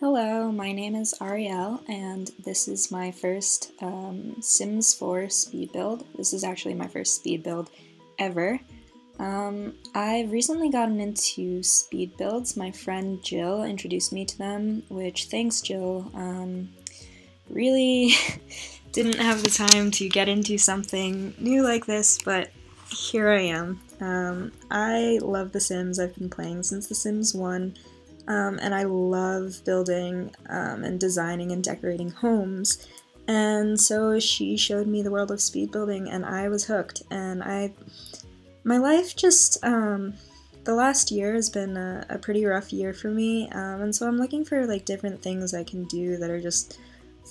Hello, my name is Ariel, and this is my first Sims 4 speed build. This is actually my first speed build ever. I've recently gotten into speed builds. My friend Jill introduced me to them, which thanks Jill. Really didn't have the time to get into something new like this, but here I am. I love The Sims. I've been playing since The Sims 1. And I love building and designing and decorating homes. And so she showed me the world of speed building, and I was hooked. And my life just, the last year has been a pretty rough year for me, and so I'm looking for like different things I can do that are just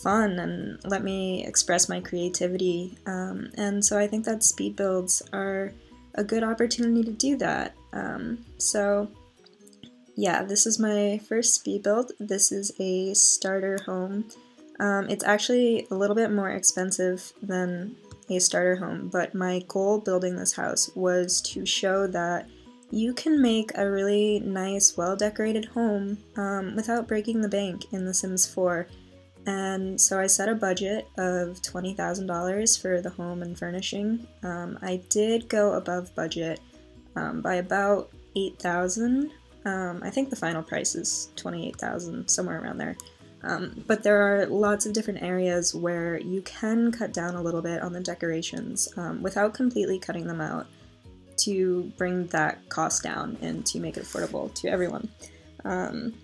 fun and let me express my creativity. And so I think that speed builds are a good opportunity to do that. So yeah, this is my first speed build. This is a starter home. It's actually a little bit more expensive than a starter home, but my goal building this house was to show that you can make a really nice, well-decorated home without breaking the bank in The Sims 4. And so I set a budget of $20,000 for the home and furnishing. I did go above budget by about $8,000. I think the final price is $28,000, somewhere around there. But there are lots of different areas where you can cut down a little bit on the decorations without completely cutting them out to bring that cost down and to make it affordable to everyone.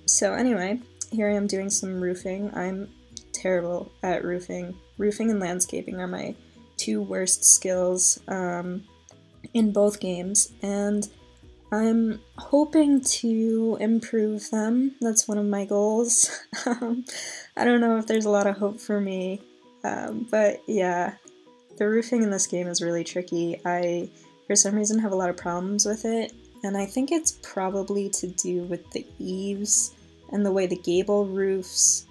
So anyway, here I am doing some roofing. I'm terrible at roofing. Roofing and landscaping are my two worst skills in both games, and I'm hoping to improve them. That's one of my goals. I don't know if there's a lot of hope for me, but yeah, the roofing in this game is really tricky. I, for some reason, have a lot of problems with it, and I think it's probably to do with the eaves and the way the gable roofs.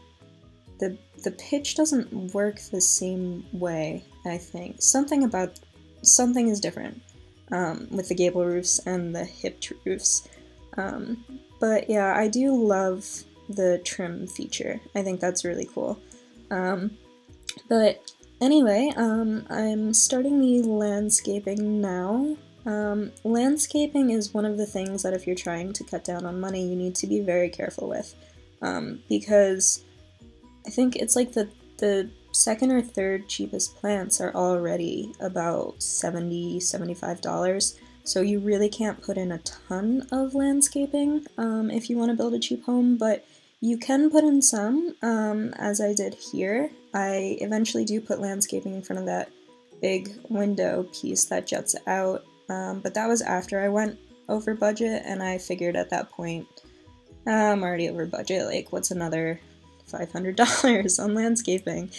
The pitch doesn't work the same way, I think. Something is different. With the gable roofs and the hipped roofs. But yeah, I do love the trim feature. I think that's really cool. But anyway, I'm starting the landscaping now. Landscaping is one of the things that if you're trying to cut down on money, you need to be very careful with. Because I think it's like the second or third cheapest plants are already about $70, $75, so you really can't put in a ton of landscaping if you want to build a cheap home, but you can put in some, as I did here. I eventually do put landscaping in front of that big window piece that juts out, but that was after I went over budget, and I figured at that point, I'm already over budget, like what's another $500 on landscaping.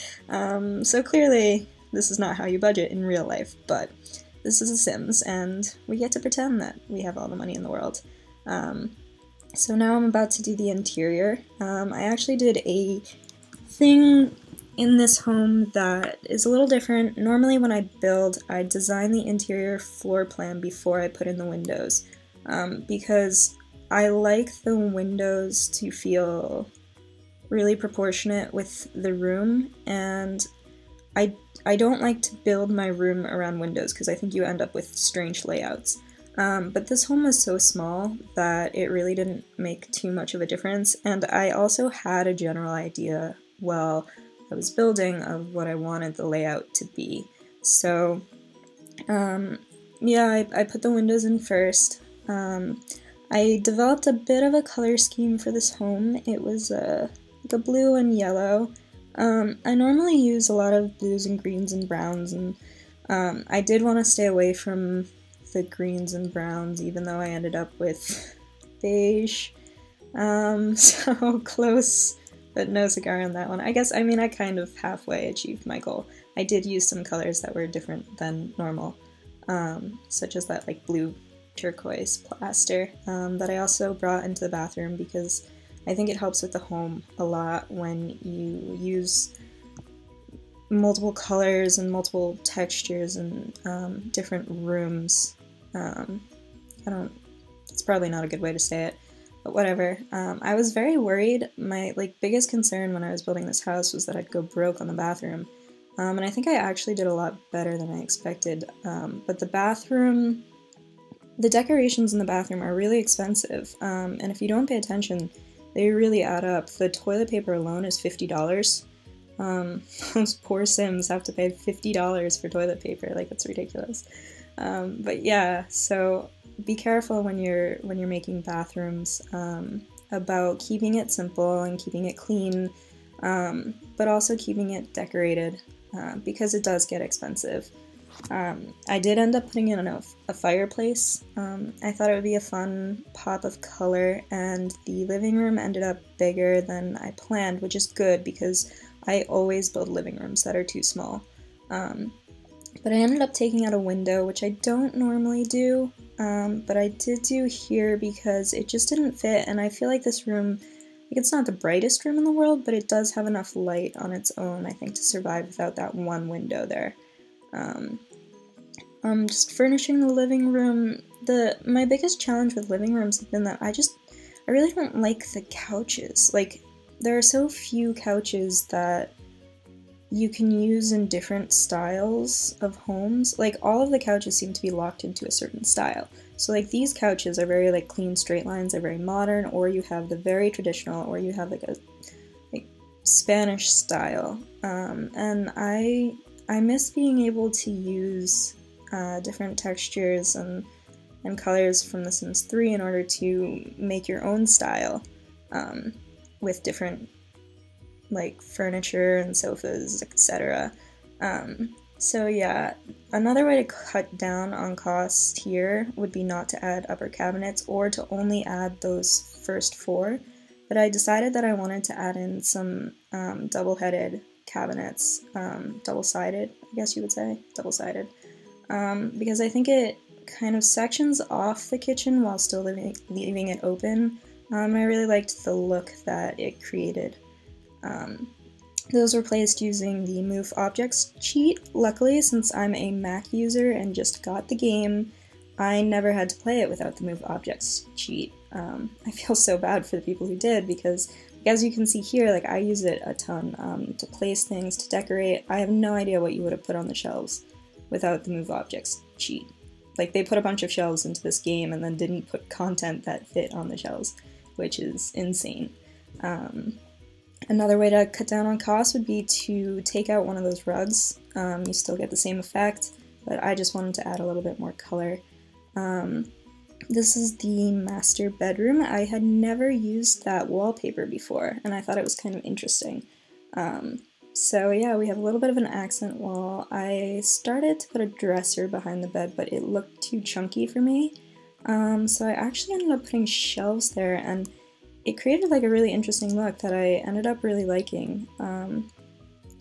So clearly this is not how you budget in real life, but this is a Sims and we get to pretend that we have all the money in the world. So now I'm about to do the interior. I actually did a thing in this home that is a little different. Normally when I build, I design the interior floor plan before I put in the windows, because I like the windows to feel really proportionate with the room, and I don't like to build my room around windows because I think you end up with strange layouts. But this home was so small that it really didn't make too much of a difference, and I also had a general idea while I was building of what I wanted the layout to be. So yeah, I put the windows in first. I developed a bit of a color scheme for this home. It was like a blue and yellow. I normally use a lot of blues and greens and browns, and I did want to stay away from the greens and browns, even though I ended up with beige. So close, but no cigar on that one. I guess, I mean, I kind of halfway achieved my goal. I did use some colors that were different than normal, such as that like blue turquoise plaster that I also brought into the bathroom because I think it helps with the home a lot when you use multiple colors and multiple textures and different rooms. It's probably not a good way to say it, But whatever. I was very worried. My biggest concern when I was building this house was that I'd go broke on the bathroom. And I think I actually did a lot better than I expected. But the decorations in the bathroom are really expensive. And if you don't pay attention, they really add up. The toilet paper alone is $50. Those poor Sims have to pay $50 for toilet paper. That's ridiculous. But yeah, so be careful when you're making bathrooms about keeping it simple and keeping it clean, but also keeping it decorated because it does get expensive. I did end up putting in a fireplace. I thought it would be a fun pop of color, and the living room ended up bigger than I planned, which is good because I always build living rooms that are too small. But I ended up taking out a window, which I don't normally do, but I did do here because it just didn't fit, and I feel like this room, it's not the brightest room in the world, but it does have enough light on its own, I think, to survive without that one window there. Just furnishing the living room, my biggest challenge with living rooms has been that I really don't like the couches. There are so few couches that you can use in different styles of homes. All of the couches seem to be locked into a certain style. So these couches are very clean straight lines, they're very modern, or you have the very traditional, or you have a Spanish style. And I miss being able to use different textures and colors from The Sims 3 in order to make your own style with different furniture and sofas, etc. So yeah, another way to cut down on costs here would be not to add upper cabinets or to only add those first 4, but I decided that I wanted to add in some double-headed cabinets, double-sided, I guess you would say, double-sided, because I think it kind of sections off the kitchen while still leaving it open, and I really liked the look that it created. Those were placed using the Move Objects cheat. Luckily, since I'm a Mac user and just got the game, I never had to play it without the Move Objects cheat. I feel so bad for the people who did because, as you can see here, I use it a ton to place things, to decorate. I have no idea what you would have put on the shelves without the Move Objects cheat. They put a bunch of shelves into this game and then didn't put content that fit on the shelves, which is insane. Another way to cut down on costs would be to take out one of those rugs. You still get the same effect, but I just wanted to add a little bit more color. This is the master bedroom. I had never used that wallpaper before, and I thought it was kind of interesting. So yeah, we have a little bit of an accent wall. I started to put a dresser behind the bed, but it looked too chunky for me. So I actually ended up putting shelves there, and it created a really interesting look that I ended up really liking.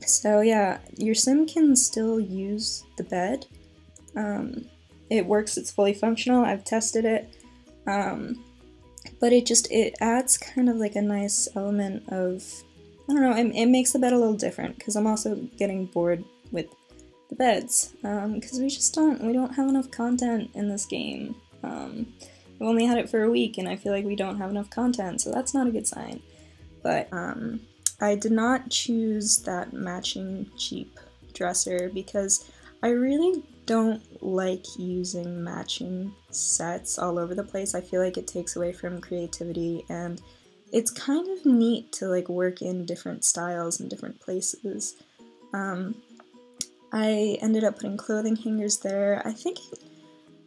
So yeah, your sim can still use the bed. It works, it's fully functional, I've tested it. But it adds kind of a nice element of, I don't know, it makes the bed a little different, because I'm also getting bored with the beds, because we don't have enough content in this game. We've only had it for a week, and I feel like we don't have enough content, so that's not a good sign. But I did not choose that matching cheap dresser because I really don't like using matching sets all over the place. I feel like it takes away from creativity, and it's kind of neat to work in different styles in different places. I ended up putting clothing hangers there.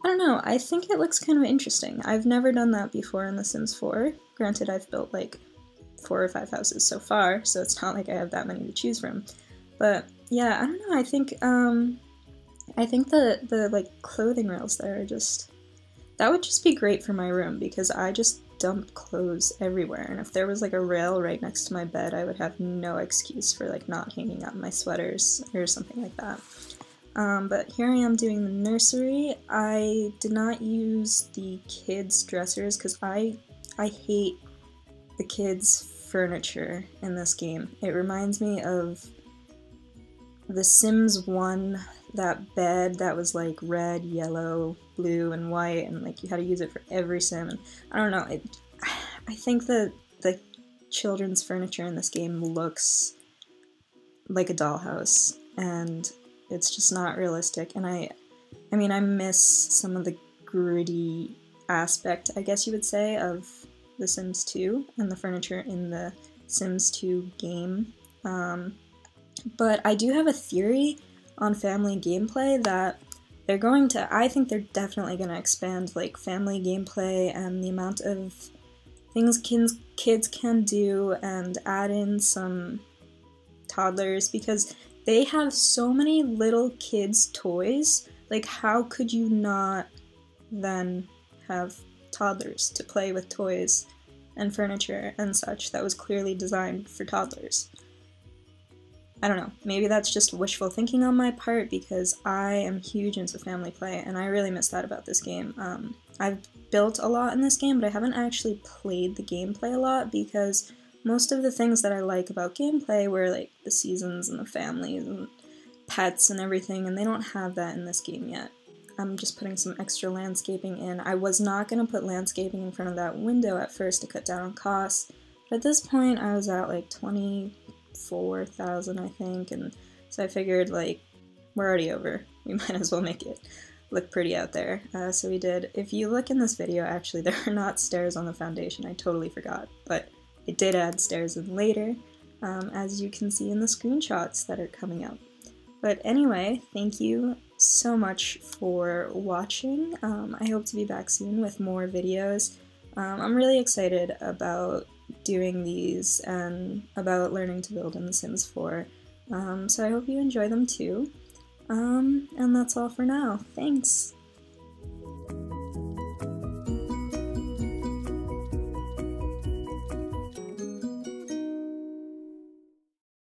I don't know, I think it looks kind of interesting. I've never done that before in The Sims 4. Granted, I've built 4 or 5 houses so far, so it's not like I have that many to choose from. But yeah, I don't know, I think the clothing rails there are that would just be great for my room because I just dump clothes everywhere, and if there was a rail right next to my bed, I would have no excuse for not hanging up my sweaters or something like that. But here I am doing the nursery. I did not use the kids' dressers because I hate the kids' furniture in this game. It reminds me of The Sims 1, that bed that was red, yellow, blue, and white, and you had to use it for every sim. And I don't know, I think that the children's furniture in this game looks like a dollhouse, and it's just not realistic. And I mean, I miss some of the gritty aspect, I guess you would say, of The Sims 2 and the furniture in the Sims 2 game. But I do have a theory on family gameplay that they're going to, I think they're definitely going to expand like family gameplay and the amount of things kids can do, and add in some toddlers, because they have so many little kids' toys. Like, how could you not then have toddlers to play with toys and furniture and such that was clearly designed for toddlers? I don't know, maybe that's just wishful thinking on my part, because I am huge into family play, and I really miss that about this game. I've built a lot in this game, but I haven't actually played the gameplay a lot, because most of the things that I like about gameplay were like the seasons and the families and pets and everything, and they don't have that in this game yet. I'm just putting some extra landscaping in. I was not going to put landscaping in front of that window at first to cut down on costs, but at this point I was at like 24,000, I think, and so I figured, like, we're already over, we might as well make it look pretty out there. So we did. If you look in this video, actually, there are not stairs on the foundation. I totally forgot, but it did add stairs in later, as you can see in the screenshots that are coming up. But anyway, thank you so much for watching. I hope to be back soon with more videos. I'm really excited about doing these and about learning to build in The Sims 4. So I hope you enjoy them too. And that's all for now. Thanks!